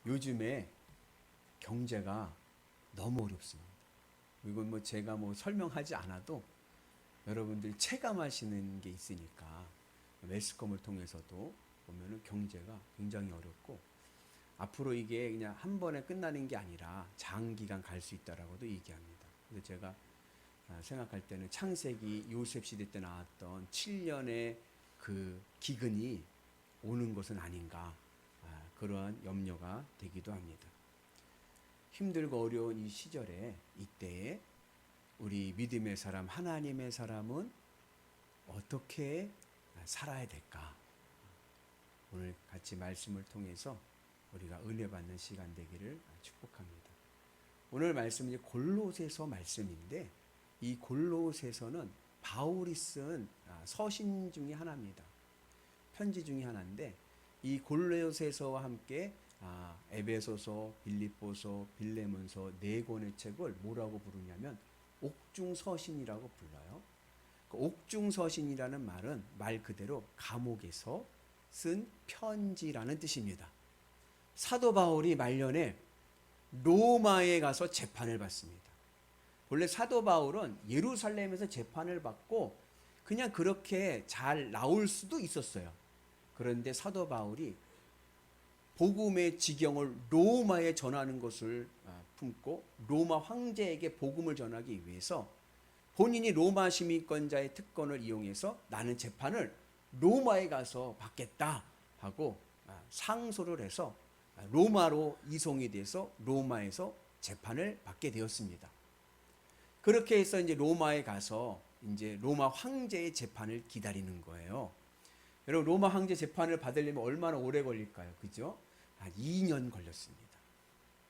요즘에 경제가 너무 어렵습니다. 이건 뭐 제가 뭐 설명하지 않아도 여러분들이 체감하시는 게 있으니까 매스컴을 통해서도 보면은 경제가 굉장히 어렵고 앞으로 이게 그냥 한 번에 끝나는 게 아니라 장기간 갈 수 있다라고도 얘기합니다. 그래서 제가 생각할 때는 창세기 요셉 시대 때 나왔던 7년의 그 기근이 오는 것은 아닌가 그러한 염려가 되기도 합니다. 힘들고 어려운 이 시절에 이때에 우리 믿음의 사람, 하나님의 사람은 어떻게 살아야 될까? 오늘 같이 말씀을 통해서 우리가 은혜 받는 시간 되기를 축복합니다. 오늘 말씀은 골로새서 말씀인데 이 골로새서는 바울이 쓴 서신 중에 하나입니다. 편지 중에 하나인데 이 골로새서와 함께 에베소서, 빌립보서, 빌레몬서 네 권의 책을 뭐라고 부르냐면 옥중서신이라고 불러요. 그 옥중서신이라는 말은 말 그대로 감옥에서 쓴 편지라는 뜻입니다. 사도 바울이 말년에 로마에 가서 재판을 받습니다. 원래 사도 바울은 예루살렘에서 재판을 받고 그냥 그렇게 잘 나올 수도 있었어요. 그런데 사도 바울이 복음의 지경을 로마에 전하는 것을 품고 로마 황제에게 복음을 전하기 위해서 본인이 로마 시민권자의 특권을 이용해서 나는 재판을 로마에 가서 받겠다 하고 상소를 해서 로마로 이송이 돼서 로마에서 재판을 받게 되었습니다. 그렇게 해서 이제 로마에 가서 이제 로마 황제의 재판을 기다리는 거예요. 여러분 로마 황제 재판을 받으려면 얼마나 오래 걸릴까요? 그죠? 한 2년 걸렸습니다.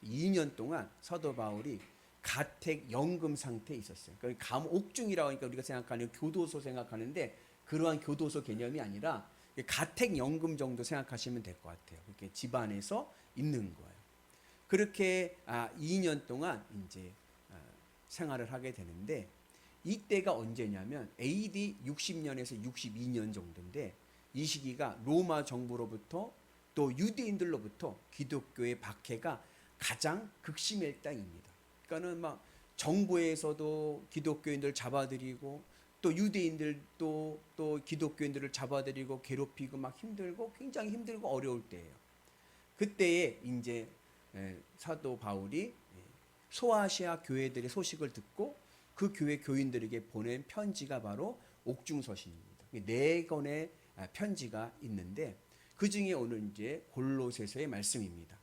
2년 동안 사도 바울이 가택 연금 상태에 있었어요. 그러니까 감옥중이라고 하니까 우리가 생각하는 교도소 생각하는데 그러한 교도소 개념이 아니라 가택 연금 정도 생각하시면 될 것 같아요. 그렇게 집안에서 있는 거예요. 그렇게 2년 동안 이제 생활을 하게 되는데 이때가 언제냐면 AD 60년에서 62년 정도인데 이 시기가 로마 정부로부터 또 유대인들로부터 기독교의 박해가 가장 극심할 때입니다. 그러니까는 막 정부에서도 기독교인들 잡아들이고 또 유대인들도 또 기독교인들을 잡아들이고 괴롭히고 막 힘들고 굉장히 힘들고 어려울 때예요. 그때에 이제 사도 바울이 소아시아 교회들의 소식을 듣고 그 교회 교인들에게 보낸 편지가 바로 옥중서신입니다. 네 권의 편지가 있는데 그 중에 오늘 이제 골로새서의 말씀입니다.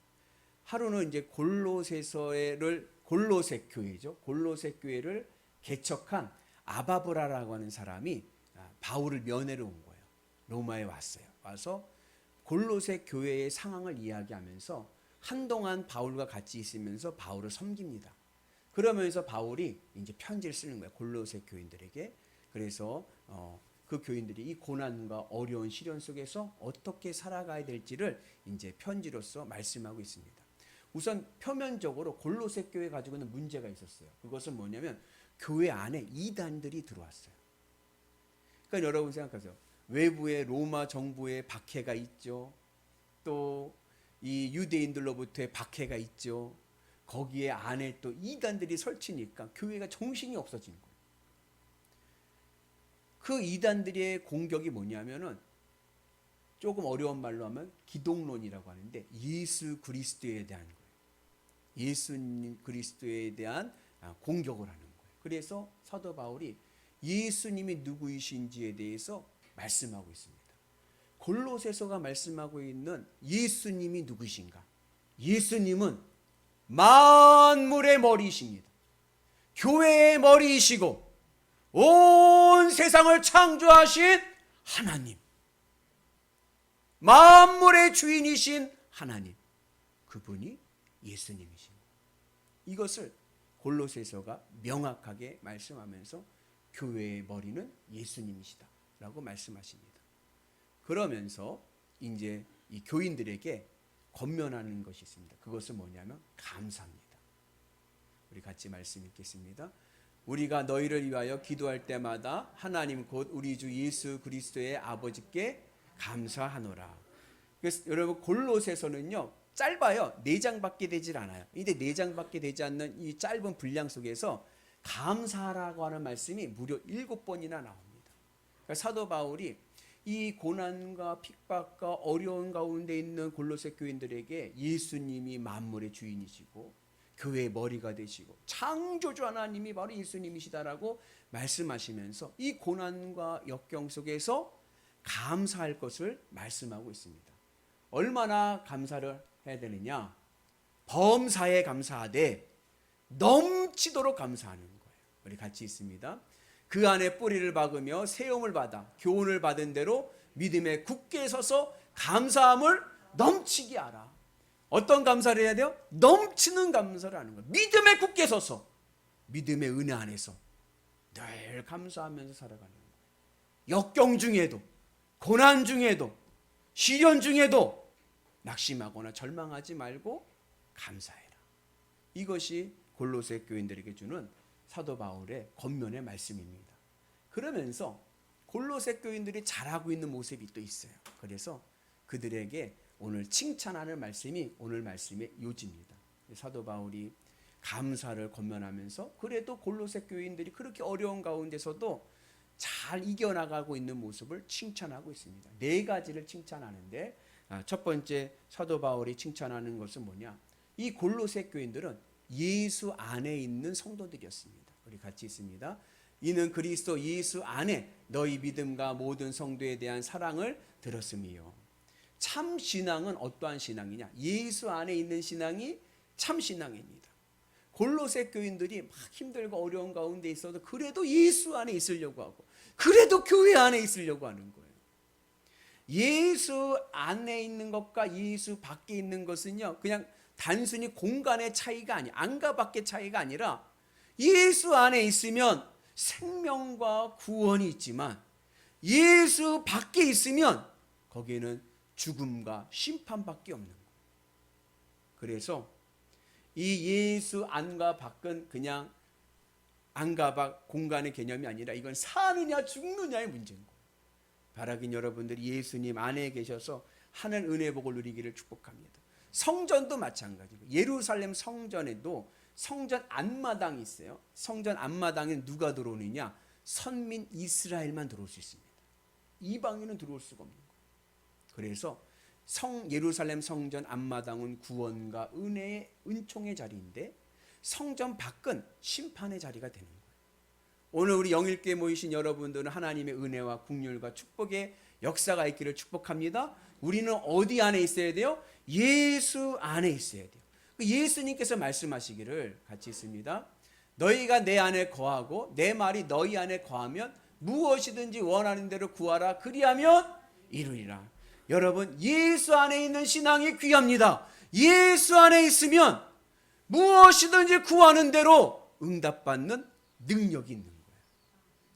하루는 이제 골로새 교회죠. 골로새 교회를 개척한 아바브라라고 하는 사람이 바울을 면회로 온 거예요. 로마에 왔어요. 와서 골로새 교회의 상황을 이야기하면서 한동안 바울과 같이 있으면서 바울을 섬깁니다. 그러면서 바울이 이제 편지를 쓰는 거예요. 골로새 교인들에게. 그래서 그 교인들이 이 고난과 어려운 시련 속에서 어떻게 살아가야 될지를 이제 편지로서 말씀하고 있습니다. 우선 표면적으로 골로새 교회 가지고 있는 문제가 있었어요. 그것은 뭐냐면 교회 안에 이단들이 들어왔어요. 그러니까 여러분 생각하세요. 외부에 로마 정부의 박해가 있죠. 또 이 유대인들로부터의 박해가 있죠. 거기에 안에 또 이단들이 설치니까 교회가 정신이 없어진 거예요. 그 이단들의 공격이 뭐냐면은 조금 어려운 말로 하면 기독론이라고 하는데 예수 그리스도에 대한 거예요. 예수 그리스도에 대한 공격을 하는 거예요. 그래서 사도 바울이 예수님이 누구이신지에 대해서 말씀하고 있습니다. 골로새서가 말씀하고 있는 예수님이 누구신가? 예수님은 만물의 머리이십니다. 교회의 머리이시고 온 세상을 창조하신 하나님, 만물의 주인이신 하나님, 그분이 예수님이십니다. 이것을 골로새서가 명확하게 말씀하면서 교회의 머리는 예수님이시다라고 말씀하십니다. 그러면서 이제 이 교인들에게 권면하는 것이 있습니다. 그것은 뭐냐면 감사입니다. 우리 같이 말씀 읽겠습니다. 우리가 너희를 위하여 기도할 때마다 하나님 곧 우리 주 예수 그리스도의 아버지께 감사하노라. 그래서 여러분 골로새서는요 짧아요. 4장밖에 되질 않아요. 근데 4장밖에 되지 않는 이 짧은 분량 속에서 감사하라고 하는 말씀이 무려 7번이나 나옵니다. 그러니까 사도 바울이 이 고난과 핍박과 어려운 가운데 있는 골로새 교인들에게 예수님이 만물의 주인이시고 교회의 머리가 되시고 창조주 하나님이 바로 예수님이시다라고 말씀하시면서 이 고난과 역경 속에서 감사할 것을 말씀하고 있습니다. 얼마나 감사를 해야 되느냐? 범사에 감사하되 넘치도록 감사하는 거예요. 우리 같이 있습니다. 그 안에 뿌리를 박으며 세움을 받아 교훈을 받은 대로 믿음에 굳게 서서 감사함을 넘치게 하라. 어떤 감사를 해야 돼요? 넘치는 감사를 하는 거예요. 믿음에 굳게 서서 믿음의 은혜 안에서 늘 감사하면서 살아가는 거예요. 역경 중에도 고난 중에도 시련 중에도 낙심하거나 절망하지 말고 감사해라. 이것이 골로새 교인들에게 주는 사도 바울의 권면의 말씀입니다. 그러면서 골로새 교인들이 잘하고 있는 모습이 또 있어요. 그래서 그들에게 오늘 칭찬하는 말씀이 오늘 말씀의 요지입니다. 사도 바울이 감사를 권면하면서 그래도 골로새 교인들이 그렇게 어려운 가운데서도 잘 이겨나가고 있는 모습을 칭찬하고 있습니다. 4가지를 칭찬하는데 첫 번째 사도 바울이 칭찬하는 것은 뭐냐? 이 골로새 교인들은 예수 안에 있는 성도들이었습니다. 우리 같이 있습니다. 이는 그리스도 예수 안에 너희 믿음과 모든 성도에 대한 사랑을 들었음이요. 참 신앙은 어떠한 신앙이냐? 예수 안에 있는 신앙이 참 신앙입니다. 골로새 교인들이 막 힘들고 어려운 가운데 있어도 그래도 예수 안에 있으려고 하고 그래도 교회 안에 있으려고 하는 거예요. 예수 안에 있는 것과 예수 밖에 있는 것은요, 그냥 단순히 공간의 차이가 아니야. 안과 밖의 차이가 아니라 예수 안에 있으면 생명과 구원이 있지만 예수 밖에 있으면 거기에는 죽음과 심판밖에 없는 거예요. 그래서 이 예수 안과 밖은 그냥 안과 밖 공간의 개념이 아니라 이건 사느냐 죽느냐의 문제인 거예요. 바라긴 여러분들이 예수님 안에 계셔서 하늘 은혜 복을 누리기를 축복합니다. 성전도 마찬가지고 예루살렘 성전에도 성전 안마당이 있어요. 성전 안마당에 누가 들어오느냐? 선민 이스라엘만 들어올 수 있습니다. 이방인은 들어올 수가 없는 거예요. 그래서 예루살렘 성전 앞마당은 구원과 은혜의 은총의 자리인데 성전 밖은 심판의 자리가 되는 거예요. 오늘 우리 영일교회 모이신 여러분들은 하나님의 은혜와 긍휼과 축복의 역사가 있기를 축복합니다. 우리는 어디 안에 있어야 돼요? 예수 안에 있어야 돼요. 예수님께서 말씀하시기를 같이 있습니다. 너희가 내 안에 거하고 내 말이 너희 안에 거하면 무엇이든지 원하는 대로 구하라. 그리하면 이루리라. 여러분, 예수 안에 있는 신앙이 귀합니다. 예수 안에 있으면 무엇이든지 구하는 대로 응답받는 능력이 있는 거예요.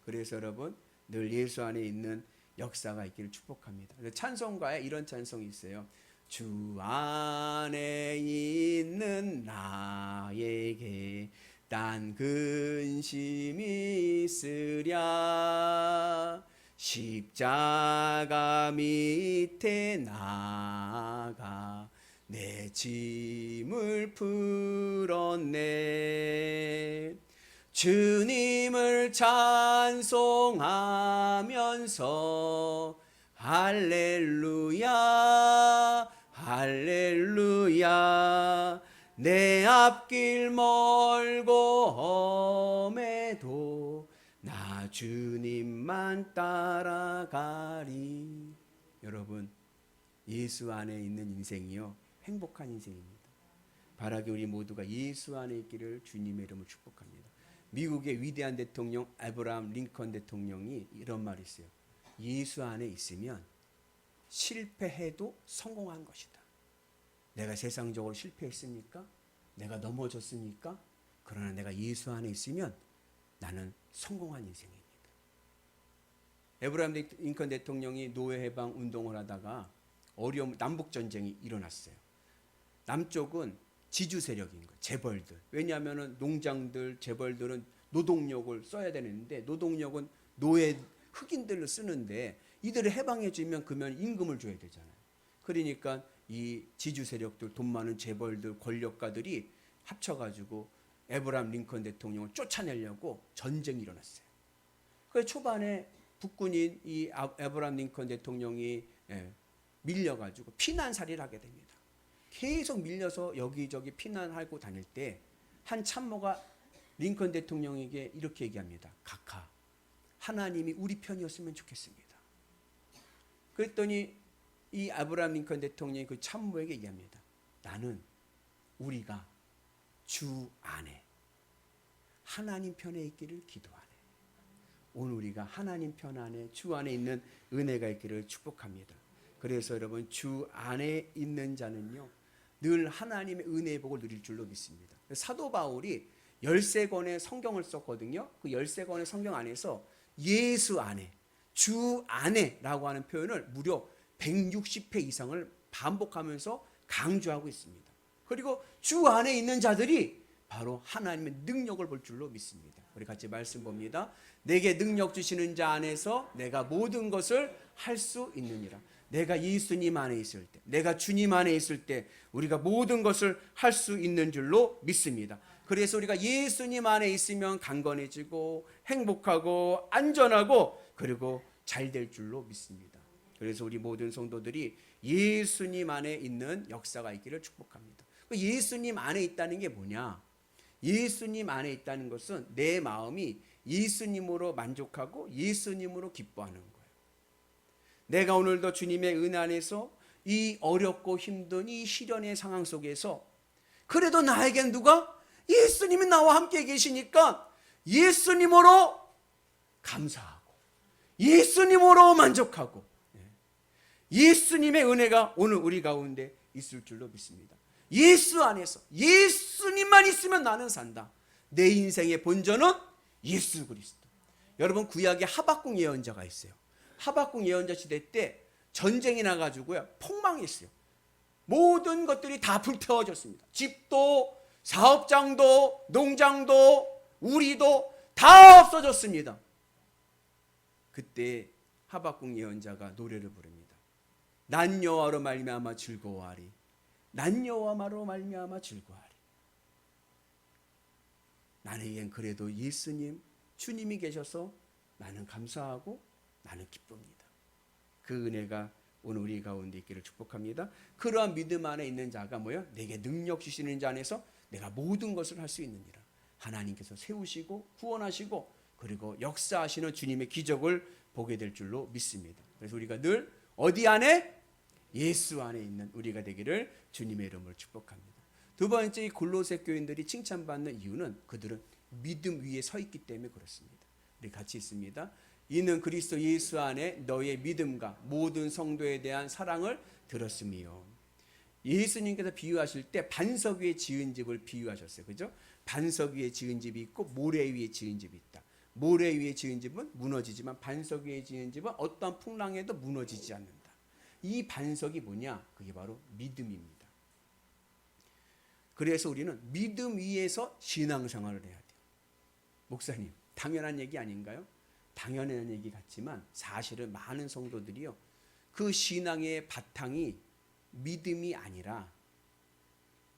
그래서 여러분, 늘 예수 안에 있는 역사가 있기를 축복합니다. 찬송가에 이런 찬송이 있어요. 주 안에 있는 나에게 딴 근심이 있으랴 십자가 밑에 나가 내 짐을 풀었네. 주님을 찬송하면서 할렐루야 할렐루야 내 앞길 멀고 험해도 나 주님만 따라가리. 여러분, 예수 안에 있는 인생이요 행복한 인생입니다. 바라기 우리 모두가 예수 안에 있기를 주님의 이름으로 축복합니다. 미국의 위대한 대통령 아브라함 링컨 대통령이 이런 말이 있어요. 예수 안에 있으면 실패해도 성공한 것이다. 내가 세상적으로 실패했습니까? 내가 넘어졌습니까? 그러나 내가 예수 안에 있으면 나는 성공한 인생입니다. 아브라함 링컨 대통령이 노예 해방 운동을 하다가 어려움 남북 전쟁이 일어났어요. 남쪽은 지주 세력인 거예요. 재벌들. 왜냐하면 농장들, 재벌들은 노동력을 써야 되는데 노동력은 노예 흑인들로 쓰는데 이들을 해방해 주면 그러면 임금을 줘야 되잖아요. 그러니까 이 지주 세력들, 돈 많은 재벌들, 권력가들이 합쳐가지고 에브라함 링컨 대통령을 쫓아내려고 전쟁이 일어났어요. 그 초반에 북군인 이 에브라함 링컨 대통령이 밀려가지고 피난살이를 하게 됩니다. 계속 밀려서 여기저기 피난하고 다닐 때 한 참모가 링컨 대통령에게 이렇게 얘기합니다. 각하, 하나님이 우리 편이었으면 좋겠습니다. 그랬더니 이 아브라함 링컨 대통령이 그 참모에게 얘기합니다. 나는 우리가 주 안에 하나님 편에 있기를 기도하네. 오늘 우리가 하나님 편 안에 주 안에 있는 은혜가 있기를 축복합니다. 그래서 여러분 주 안에 있는 자는요 늘 하나님의 은혜의 복을 누릴 줄로 믿습니다. 사도 바울이 13권의 성경을 썼거든요. 그 13권의 성경 안에서 예수 안에, 주 안에라고 하는 표현을 무려 160회 이상을 반복하면서 강조하고 있습니다. 그리고 주 안에 있는 자들이 바로 하나님의 능력을 볼 줄로 믿습니다. 우리 같이 말씀 봅니다. 내게 능력 주시는 자 안에서 내가 모든 것을 할 수 있느니라. 내가 예수님 안에 있을 때, 내가 주님 안에 있을 때 우리가 모든 것을 할 수 있는 줄로 믿습니다. 그래서 우리가 예수님 안에 있으면 강건해지고 행복하고 안전하고 그리고 잘 될 줄로 믿습니다. 그래서 우리 모든 성도들이 예수님 안에 있는 역사가 있기를 축복합니다. 예수님 안에 있다는 게 뭐냐? 예수님 안에 있다는 것은 내 마음이 예수님으로 만족하고 예수님으로 기뻐하는 거예요. 내가 오늘도 주님의 은혜 안에서 이 어렵고 힘든 이 시련의 상황 속에서 그래도 나에겐 누가? 예수님이 나와 함께 계시니까 예수님으로 감사하고 예수님으로 만족하고 예수님의 은혜가 오늘 우리 가운데 있을 줄로 믿습니다. 예수 안에서 예수님만 있으면 나는 산다. 내 인생의 본전은 예수 그리스도. 여러분 구약에 하박국 예언자가 있어요. 하박국 예언자 시대 때 전쟁이 나가지고요 폭망했어요. 모든 것들이 다 불태워졌습니다. 집도 사업장도 농장도 우리도 다 없어졌습니다. 그때 하박국 예언자가 노래를 부릅니다. 난 여호와로 말미암아 즐거워하리. 난 여호와로 말미암아 즐거워하리. 나에겐 그래도 예수님 주님이 계셔서 나는 감사하고 나는 기쁩니다. 그 은혜가 오늘 우리 가운데 있기를 축복합니다. 그러한 믿음 안에 있는 자가 뭐예요? 내게 능력 주시는 자 안에서 내가 모든 것을 할 수 있느니라. 하나님께서 세우시고 후원하시고 그리고 역사하시는 주님의 기적을 보게 될 줄로 믿습니다. 그래서 우리가 늘 어디 안에? 예수 안에 있는 우리가 되기를 주님의 이름으로 축복합니다. 두 번째, 골로새 교인들이 칭찬받는 이유는 그들은 믿음 위에 서 있기 때문에 그렇습니다. 우리 같이 있습니다. 이는 그리스도 예수 안에 너의 믿음과 모든 성도에 대한 사랑을 들었음이요. 예수님께서 비유하실 때 반석 위에 지은 집을 비유하셨어요. 그죠? 반석 위에 지은 집이 있고 모래 위에 지은 집이 있다. 모래 위에 지은 집은 무너지지만 반석 위에 지은 집은 어떠한 풍랑에도 무너지지 않는다. 이 반석이 뭐냐? 그게 바로 믿음입니다. 그래서 우리는 믿음 위에서 신앙생활을 해야 돼요. 목사님, 당연한 얘기 아닌가요? 당연한 얘기 같지만 사실은 많은 성도들이요 그 신앙의 바탕이 믿음이 아니라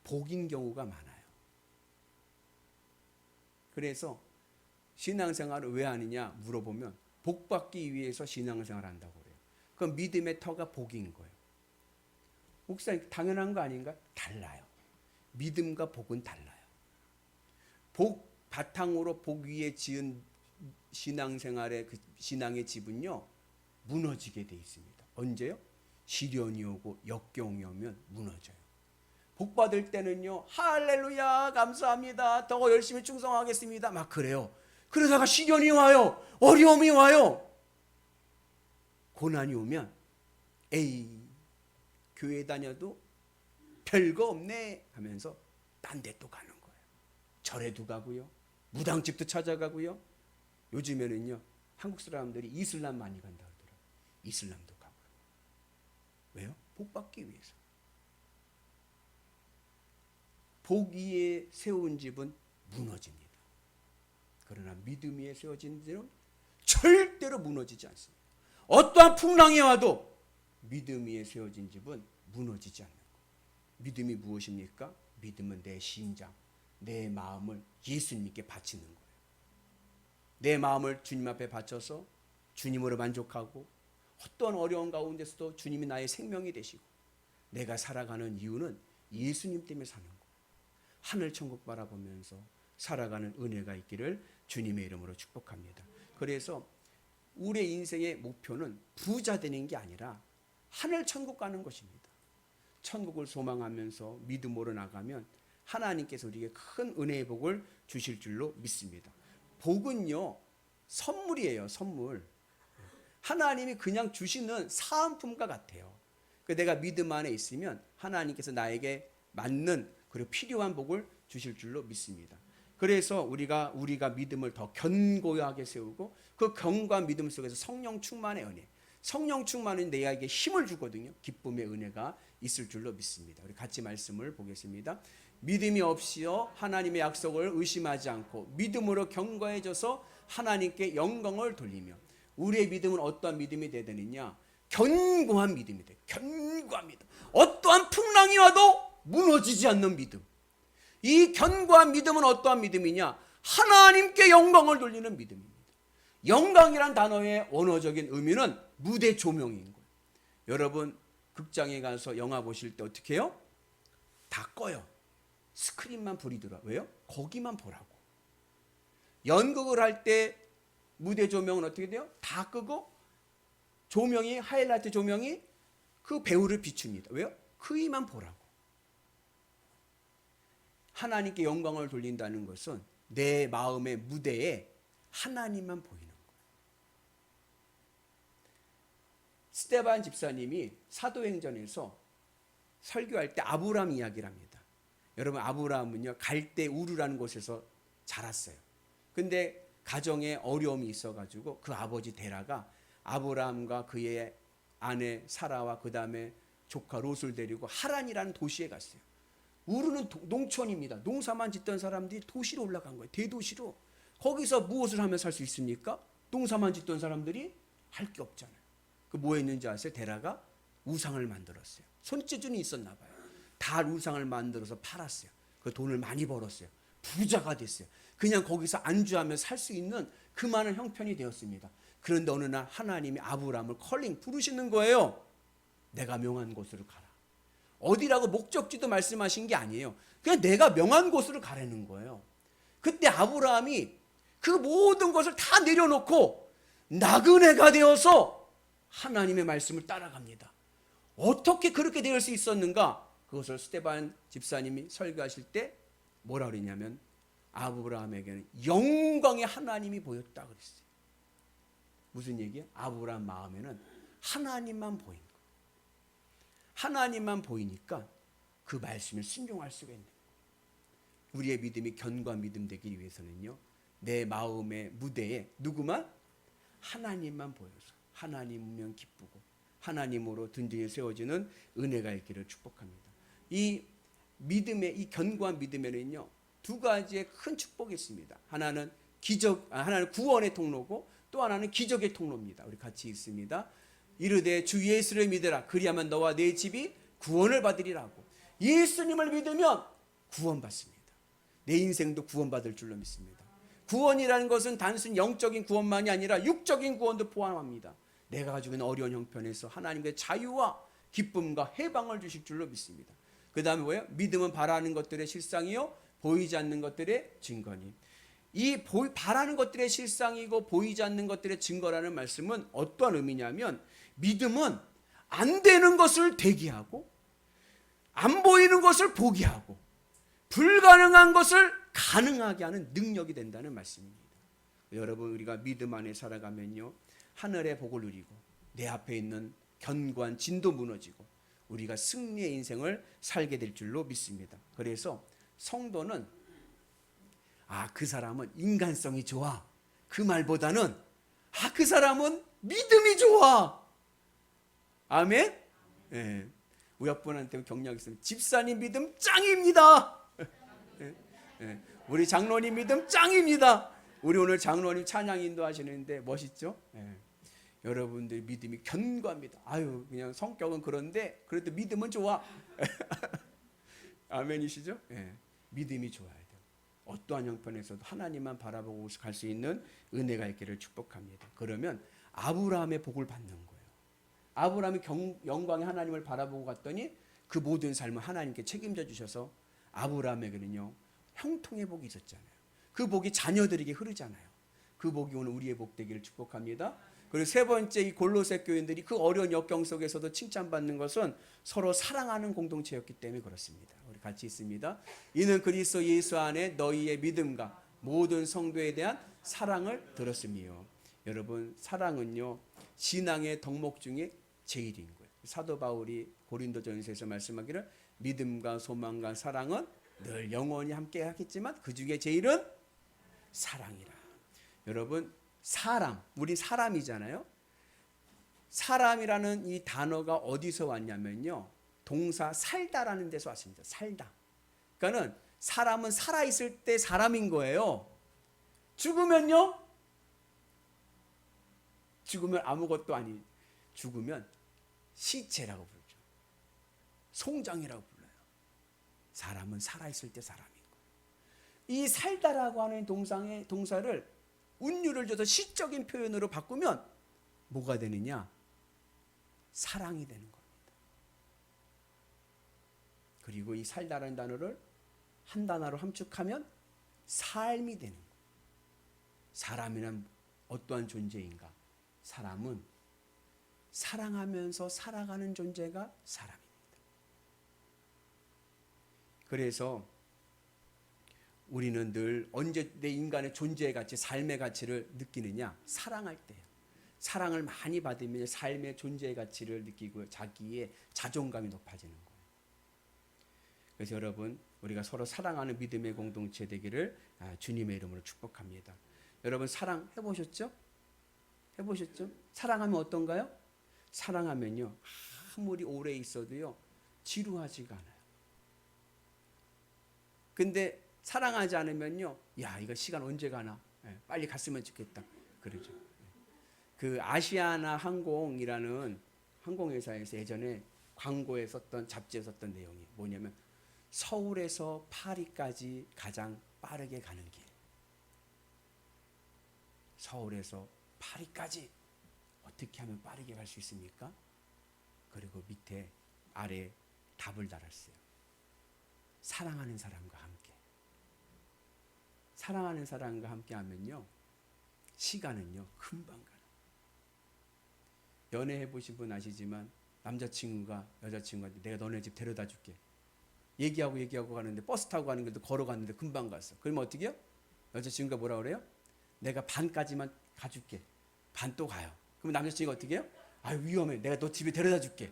복인 경우가 많아요. 그래서 신앙생활을 왜 하느냐 물어보면 복 받기 위해서 신앙생활을 한다고 그래요. 그럼 믿음의 터가 복인 거예요. 목사님 당연한 거 아닌가? 달라요. 믿음과 복은 달라요. 복 바탕으로 복 위에 지은 신앙생활의 그 신앙의 집은요 무너지게 돼 있습니다. 언제요? 시련이 오고 역경이 오면 무너져요. 복 받을 때는요 할렐루야 감사합니다 더 열심히 충성하겠습니다 막 그래요. 그러다가 시련이 와요. 어려움이 와요. 고난이 오면 에이 교회 다녀도 별거 없네 하면서 딴 데 또 가는 거예요. 절에도 가고요 무당집도 찾아가고요. 요즘에는요 한국 사람들이 이슬람 많이 간다 하더라고요. 이슬람도 가고요. 왜요? 복 받기 위해서. 복 위에 세운 집은 무너집니다. 그러나 믿음 위에 세워진 집은 절대로 무너지지 않습니다. 어떠한 풍랑이 와도 믿음 위에 세워진 집은 무너지지 않는 것. 믿음이 무엇입니까? 믿음은 내 심장, 내 마음을 예수님께 바치는 거예요. 내 마음을 주님 앞에 바쳐서 주님으로 만족하고 어떤 어려운 가운데서도 주님이 나의 생명이 되시고 내가 살아가는 이유는 예수님 때문에 사는 거예요. 하늘 천국 바라보면서 살아가는 은혜가 있기를 주님의 이름으로 축복합니다. 그래서 우리의 인생의 목표는 부자 되는 게 아니라 하늘 천국 가는 것입니다. 천국을 소망하면서 믿음으로 나가면 하나님께서 우리에게 큰 은혜의 복을 주실 줄로 믿습니다. 복은요, 선물이에요. 선물. 하나님이 그냥 주시는 사은품과 같아요. 내가 믿음 안에 있으면 하나님께서 나에게 맞는 그리고 필요한 복을 주실 줄로 믿습니다. 그래서 우리가 믿음을 더 견고하게 세우고 그 견고한 믿음 속에서 성령 충만의 은혜, 성령 충만은 내게 힘을 주거든요. 기쁨의 은혜가 있을 줄로 믿습니다. 우리 같이 말씀을 보겠습니다. 믿음이 없이요 하나님의 약속을 의심하지 않고 믿음으로 견고해져서 하나님께 영광을 돌리며. 우리의 믿음은 어떠한 믿음이 되어야 되느냐? 견고한 믿음이 돼요. 견고한 믿음. 어떠한 풍랑이 와도 무너지지 않는 믿음. 이 견고한 믿음은 어떠한 믿음이냐? 하나님께 영광을 돌리는 믿음입니다. 영광이란 단어의 원어적인 의미는 무대 조명인 거예요. 여러분 극장에 가서 영화 보실 때 어떻게 해요? 다 꺼요. 스크린만 불이 들어와. 왜요? 거기만 보라고. 연극을 할 때 무대 조명은 어떻게 돼요? 다 끄고 조명이, 하이라이트 조명이 그 배우를 비춥니다. 왜요? 그 이만 보라고. 하나님께 영광을 돌린다는 것은 내 마음의 무대에 하나님만 보이는 거예요. 스데반 집사님이 사도행전에서 설교할 때 아브라함 이야기를 합니다. 여러분 아브라함은요 갈대 우르라는 곳에서 자랐어요. 근데 가정에 어려움이 있어가지고 그 아버지 데라가 아브라함과 그의 아내 사라와 그 다음에 조카 롯을 데리고 하란이라는 도시에 갔어요. 우르는 농촌입니다. 농사만 짓던 사람들이 도시로 올라간 거예요. 대도시로. 거기서 무엇을 하며 살 수 있습니까? 농사만 짓던 사람들이 할 게 없잖아요. 그 뭐 했는지 아세요? 데라가 우상을 만들었어요. 손재주는 있었나 봐요. 달 우상을 만들어서 팔았어요. 그 돈을 많이 벌었어요. 부자가 됐어요. 그냥 거기서 안주하며 살 수 있는 그 많은 형편이 되었습니다. 그런데 어느 날 하나님이 아브라함을 부르시는 거예요. 내가 명한 곳으로 가라. 어디라고 목적지도 말씀하신 게 아니에요. 그냥 내가 명한 곳으로 가라는 거예요. 그때 아브라함이 그 모든 것을 다 내려놓고 나그네가 되어서 하나님의 말씀을 따라갑니다. 어떻게 그렇게 될 수 있었는가? 그것을 스데반 집사님이 설교하실 때 뭐라 그랬냐면 아브라함에게는 영광의 하나님이 보였다 그랬어요. 무슨 얘기예요? 아브라함 마음에는 하나님만 보인 거예요. 하나님만 보이니까 그 말씀을 순종할 수가 있는 거예요. 우리의 믿음이 견고한 믿음 되기 위해서는요, 내 마음의 무대에 누구만? 하나님만 보여서 하나님이면 기쁘고 하나님으로 든든히 세워지는 은혜가 있기를 축복합니다. 이 믿음의 이 견고한 믿음에는요 두 가지의 큰 축복이 있습니다. 하나는 하나는 구원의 통로고 또 하나는 기적의 통로입니다. 우리 같이 읽습니다. 이르되 주 예수를 믿으라. 그리하면 너와 내 집이 구원을 받으리라고. 예수님을 믿으면 구원받습니다. 내 인생도 구원받을 줄로 믿습니다. 구원이라는 것은 단순 영적인 구원만이 아니라 육적인 구원도 포함합니다. 내가 가지고 있는 어려운 형편에서 하나님의 자유와 기쁨과 해방을 주실 줄로 믿습니다. 그 다음에 뭐예요? 믿음은 바라는 것들의 실상이요 보이지 않는 것들의 증거니. 이 바라는 것들의 실상이고 보이지 않는 것들의 증거라는 말씀은 어떠한 의미냐면 믿음은 안 되는 것을 되게 하고 안 보이는 것을 보게 하고 불가능한 것을 가능하게 하는 능력이 된다는 말씀입니다. 여러분 우리가 믿음 안에 살아가면요 하늘의 복을 누리고 내 앞에 있는 견고한 진도 무너지고 우리가 승리의 인생을 살게 될 줄로 믿습니다. 그래서 성도는 그 사람은 인간성이 좋아 그 말보다는 그 사람은 믿음이 좋아. 아멘. 예. 우리 옆분한테 격려하기 있습니다. 집사님 믿음 짱입니다. 예. 예. 우리 장로님 믿음 짱입니다. 우리 오늘 장로님 찬양 인도하시는데 멋있죠? 예. 여러분들 믿음이 견고합니다. 아유, 그냥 성격은 그런데 그래도 믿음은 좋아. 아멘이시죠? 예, 믿음이 좋아야 돼요. 어떠한 형편에서도 하나님만 바라보고 갈 수 있는 은혜가 있기를 축복합니다. 그러면 아브라함의 복을 받는 거예요. 아브라함이 영광의 하나님을 바라보고 갔더니 그 모든 삶을 하나님께 책임져 주셔서 아브라함에게는요 형통의 복이 있었잖아요. 그 복이 자녀들에게 흐르잖아요. 그 복이 오늘 우리의 복 되기를 축복합니다. 그리고 세 번째, 이 골로새 교인들이 그 어려운 역경 속에서도 칭찬받는 것은 서로 사랑하는 공동체였기 때문에 그렇습니다. 우리 같이 있습니다. 이는 그리스도 예수 안에 너희의 믿음과 모든 성도에 대한 사랑을 들었으며. 여러분, 사랑은요 신앙의 덕목 중에 제일인 거예요. 사도 바울이 고린도전서에서 말씀하기를 믿음과 소망과 사랑은 늘 영원히 함께 하겠지만 그 중에 제일은 사랑이라. 여러분, 사람, 우리 사람이잖아요. 사람이라는 이 단어가 어디서 왔냐면요 동사 살다라는 데서 왔습니다. 살다. 그러니까는 사람은 살아있을 때 사람인 거예요. 죽으면요? 죽으면 아무것도 아니. 죽으면 시체라고 부르죠. 송장이라고 불러요. 사람은 살아있을 때 사람인 거예요. 이 살다라고 하는 동사를 운율을 줘서 시적인 표현으로 바꾸면 뭐가 되느냐? 사랑이 되는 겁니다. 그리고 이 살다라는 단어를 한 단어로 함축하면 삶이 되는 거예요. 사람이란 어떠한 존재인가? 사람은 사랑하면서 살아가는 존재가 사람입니다. 그래서 우리는 늘 언제 내 인간의 존재의 가치, 삶의 가치를 느끼느냐? 사랑할 때예요. 사랑을 많이 받으면 삶의 존재의 가치를 느끼고 자기의 자존감이 높아지는 거예요. 그래서 여러분, 우리가 서로 사랑하는 믿음의 공동체 되기를 주님의 이름으로 축복합니다. 여러분, 사랑 해보셨죠? 해보셨죠? 사랑하면 어떤가요? 사랑하면요 아무리 오래 있어도요 지루하지가 않아요. 근데 사랑하지 않으면요, 야 이거 시간 언제 가나, 빨리 갔으면 좋겠다 그러죠. 그 아시아나 항공이라는 항공회사에서 예전에 광고에 썼던, 잡지에 썼던 내용이 뭐냐면 서울에서 파리까지 가장 빠르게 가는 길. 서울에서 파리까지 어떻게 하면 빠르게 갈 수 있습니까? 그리고 밑에 아래 답을 달았어요. 사랑하는 사람과 함께. 사랑하는 사람과 함께 하면요 시간은요 금방 가요. 연애해 보신 분 아시지만 남자친구가 여자친구한테 내가 너네 집 데려다 줄게. 얘기하고 가는데 버스 타고 가는 길도 걸어갔는데 금방 갔어. 그러면 어떻게 해요? 여자친구가 뭐라 그래요? 내가 반까지만 가줄게. 반 또 가요. 그럼 남자친구가 어떻게 해요? 아 위험해. 내가 너 집에 데려다 줄게.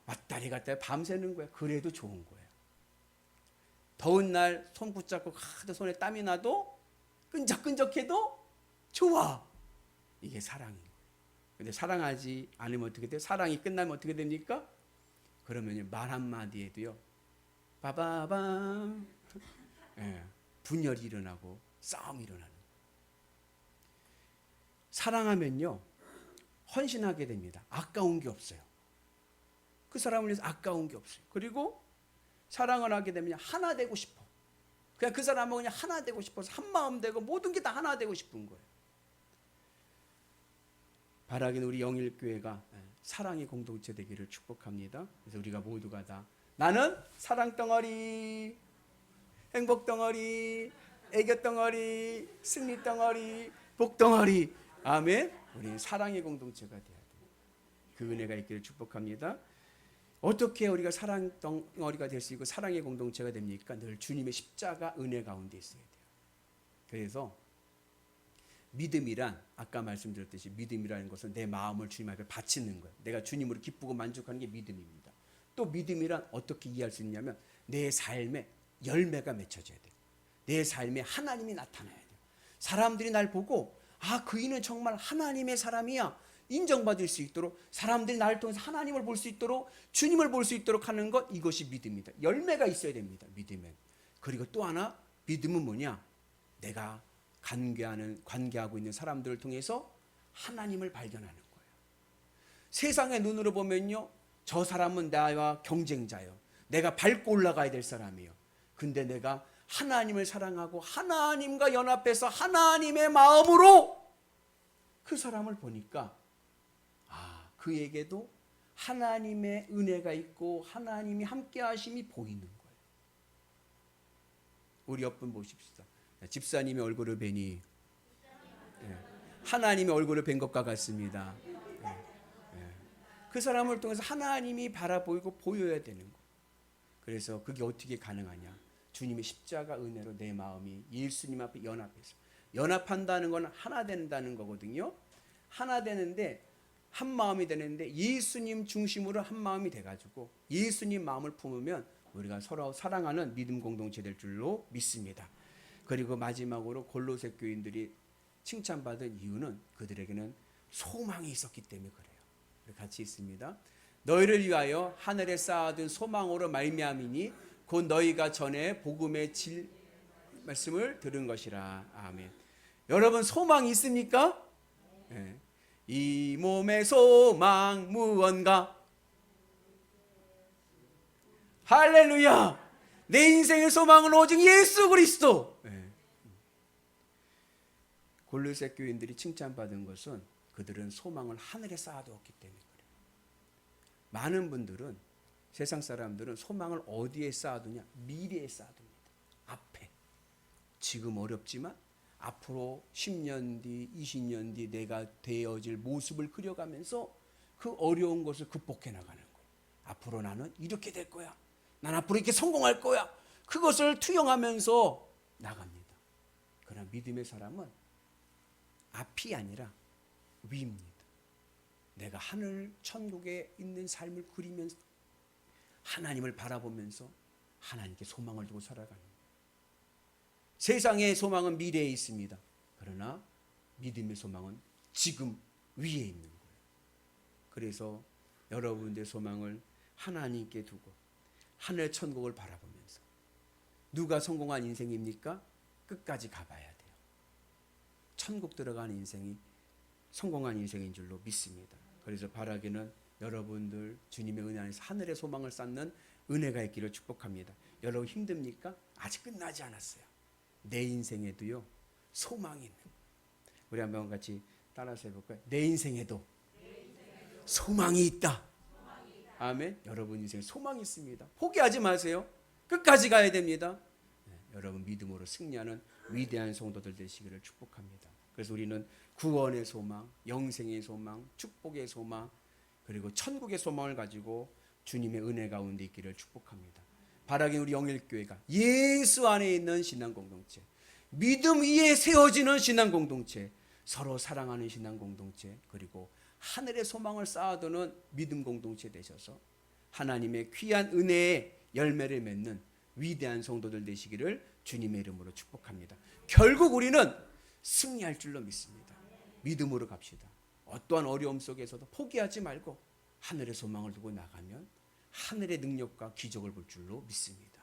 왔다리 갔다리 밤새는 거야. 그래도 좋은 거예요. 더운 날 손 붙잡고 하도 손에 땀이 나도 끈적끈적해도 좋아. 이게 사랑이에요. 근데 사랑하지 않으면 어떻게 돼요? 사랑이 끝나면 어떻게 됩니까? 그러면 말 한마디에도요 빠바밤 분열이 일어나고 싸움이 일어나는. 사랑하면요 헌신하게 됩니다. 아까운 게 없어요. 그 사람을 위해서 아까운 게 없어요. 그리고 사랑을 하게 되면 하나 되고 싶어. 그냥 그 사람하고 그냥 하나 되고 싶어서 한 마음 되고 모든 게 다 하나 되고 싶은 거예요. 바라기는 우리 영일교회가 사랑의 공동체 되기를 축복합니다. 그래서 우리가 모두가 다 나는 사랑 덩어리, 행복 덩어리, 애교 덩어리, 승리 덩어리, 복 덩어리. 아멘. 우리는 사랑의 공동체가 되어야 돼요. 그 은혜가 있기를 축복합니다. 어떻게 우리가 사랑 덩어리가 될 수 있고 사랑의 공동체가 됩니까? 늘 주님의 십자가 은혜 가운데 있어야 돼요. 그래서 믿음이란 아까 말씀드렸듯이 믿음이라는 것은 내 마음을 주님 앞에 바치는 거예요. 내가 주님으로 기쁘고 만족하는 게 믿음입니다. 또 믿음이란 어떻게 이해할 수 있냐면 내 삶에 열매가 맺혀져야 돼요. 내 삶에 하나님이 나타나야 돼요. 사람들이 날 보고 아 그이는 정말 하나님의 사람이야 인정받을 수 있도록, 사람들이 나를 통해서 하나님을 볼 수 있도록, 주님을 볼 수 있도록 하는 것, 이것이 믿음입니다. 열매가 있어야 됩니다. 믿음은. 그리고 또 하나 믿음은 뭐냐? 내가 관계하고 있는 사람들을 통해서 하나님을 발견하는 거예요. 세상의 눈으로 보면요, 저 사람은 나와 경쟁자요, 내가 밟고 올라가야 될 사람이요. 근데 내가 하나님을 사랑하고 하나님과 연합해서 하나님의 마음으로 그 사람을 보니까 그에게도 하나님의 은혜가 있고 하나님이 함께 하심이 보이는 거예요. 우리 옆분 보십시다. 집사님의 얼굴을 뵈니 하나님의 얼굴을 뵌 것과 같습니다. 그 사람을 통해서 하나님이 바라보이고 보여야 되는 거예요. 그래서 그게 어떻게 가능하냐? 주님의 십자가 은혜로 내 마음이 예수님 앞에 연합해서, 연합한다는 건 하나 된다는 거거든요. 하나 되는데, 한 마음이 되는데 예수님 중심으로 한 마음이 돼가지고 예수님 마음을 품으면 우리가 서로 사랑하는 믿음 공동체 될 줄로 믿습니다. 그리고 마지막으로 골로새 교인들이 칭찬받은 이유는 그들에게는 소망이 있었기 때문에 그래요. 같이 있습니다. 너희를 위하여 하늘에 쌓아둔 소망으로 말미암이니 곧 너희가 전에 복음의 질 말씀을 들은 것이라. 아멘. 여러분 소망이 있습니까? 네. 이 몸의 소망 무언가? 할렐루야. 내 인생의 소망은 오직 예수 그리스도. 네. 골로새 교인들이 칭찬받은 것은 그들은 소망을 하늘에 쌓아두었기 때문에 그래요. 많은 분들은, 세상 사람들은 소망을 어디에 쌓아두냐? 미래에 쌓아둡니다. 앞에. 지금 어렵지만 앞으로 10년 뒤, 20년 뒤 내가 되어질 모습을 그려가면서 그 어려운 것을 극복해 나가는 거예요. 앞으로 나는 이렇게 될 거야. 난 앞으로 이렇게 성공할 거야. 그것을 투영하면서 나갑니다. 그러나 믿음의 사람은 앞이 아니라 위입니다. 내가 하늘 천국에 있는 삶을 그리면서 하나님을 바라보면서 하나님께 소망을 두고 살아가는 거예요. 세상의 소망은 미래에 있습니다. 그러나 믿음의 소망은 지금 위에 있는 거예요. 그래서 여러분들의 소망을 하나님께 두고 하늘 천국을 바라보면서, 누가 성공한 인생입니까? 끝까지 가봐야 돼요. 천국 들어가는 인생이 성공한 인생인 줄로 믿습니다. 그래서 바라기는 여러분들 주님의 은혜 안에서 하늘의 소망을 쌓는 은혜가 있기를 축복합니다. 여러분 힘듭니까? 아직 끝나지 않았어요. 내 인생에도요 소망이 있는 거예요. 우리 한번 같이 따라서 해볼까요? 내 인생에도 소망이 있다. 아멘. 여러분 인생에 소망이 있습니다. 포기하지 마세요. 끝까지 가야 됩니다. 여러분 믿음으로 승리하는 위대한 성도들 되시기를 축복합니다. 그래서 우리는 구원의 소망, 영생의 소망, 축복의 소망, 그리고 천국의 소망을 가지고 주님의 은혜 가운데 있기를 축복합니다. 바라기 우리 영일교회가 예수 안에 있는 신앙 공동체, 믿음 위에 세워지는 신앙 공동체, 서로 사랑하는 신앙 공동체, 그리고 하늘의 소망을 쌓아두는 믿음 공동체 되셔서 하나님의 귀한 은혜의 열매를 맺는 위대한 성도들 되시기를 주님의 이름으로 축복합니다. 결국 우리는 승리할 줄로 믿습니다. 믿음으로 갑시다. 어떠한 어려움 속에서도 포기하지 말고 하늘의 소망을 두고 나가면 하늘의 능력과 기적을 볼 줄로 믿습니다.